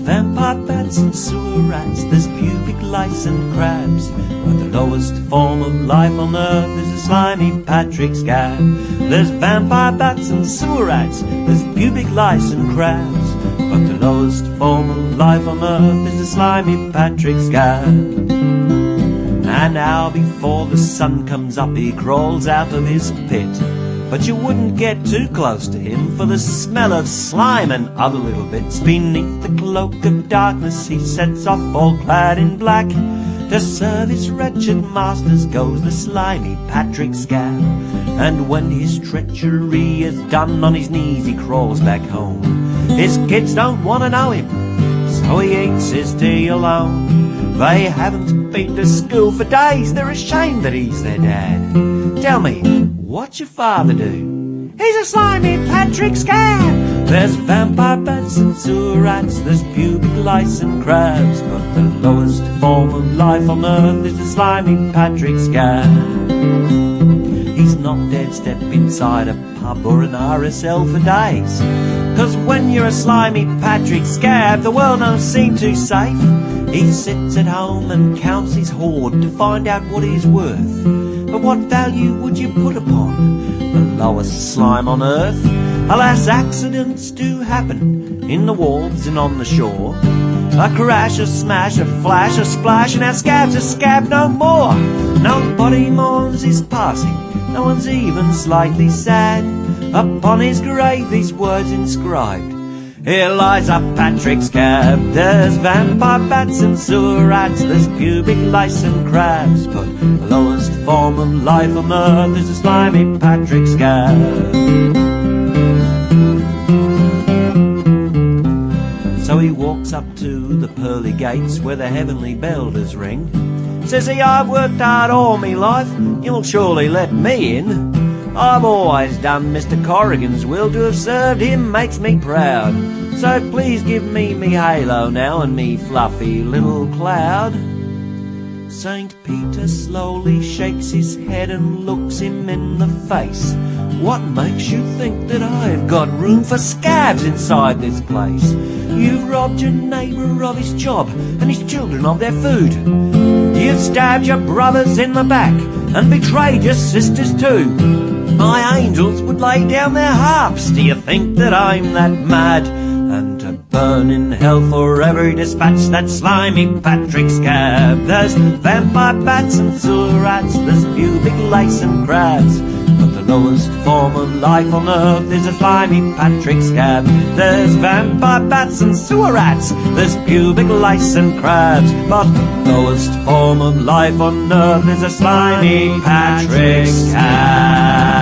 vampire bats and sewer rats, there's pubic lice and crabs, but the lowest form of life on earth is a slimy Patrick Scab. There's vampire bats and sewer rats, there's pubic lice and crabs, but the lowest form of life on earth is a slimy Patrick Scab. And now before the sun comes up he crawls out of his pit, but you wouldn't get too close to him for the smell of slime and other little bits. Beneath the cloak of darkness he sets off all clad in black. To serve his wretched masters goes the slimy Patrick Scab. And when his treachery is done, on his knees he crawls back home. His kids don't want to know him, so he eats his tea alone. They haven't been to school for days, they're ashamed that he's their dad. Tell me, what's your father do? He's a slimy Patrick Scab. There's vampire bats and sewer rats, there's pubic lice and crabs, but the lowest form of life on earth is the slimy Patrick Scab. He's not dared step inside a pub or an RSL for days, 'cause when you're a slimy Patrick Scab, the world don't seem too safe. He sits at home and counts his hoard to find out what he's worth. But what value would you put upon the lowest slime on earth? Alas, accidents do happen in the wharves and on the shore. A crash, a smash, a flash, a splash, and our Scab's a Scab no more. Nobody mourns his passing, no one's even slightly sad. Upon his grave these words inscribed: here lies a Patrick Scab. There's vampire bats and sewer rats, there's pubic lice and crabs, but the lowest form of life on earth is a slimy Patrick Scab. So he walks up to the pearly gates where the heavenly bell does ring. Says he, I've worked hard all me life, you'll surely let me in. I've always done Mr. Corrigan's will, to have served him makes me proud. So please give me halo now and me fluffy little cloud. St. Peter slowly shakes his head and looks him in the face. What makes you think that I've got room for Scabs inside this place? You've robbed your neighbour of his job and his children of their food. You've stabbed your brothers in the back and betrayed your sisters too. My angels would lay down their harps. Do you think that I'm that mad? And to burn in hell forever he dispatched that slimy Patrick Scab. There's vampire bats and sewer rats, there's pubic lice and crabs, but the lowest form of life on earth is a slimy Patrick Scab. There's vampire bats and sewer rats, there's pubic lice and crabs, but the lowest form of life on earth is a slimy Patrick Scab.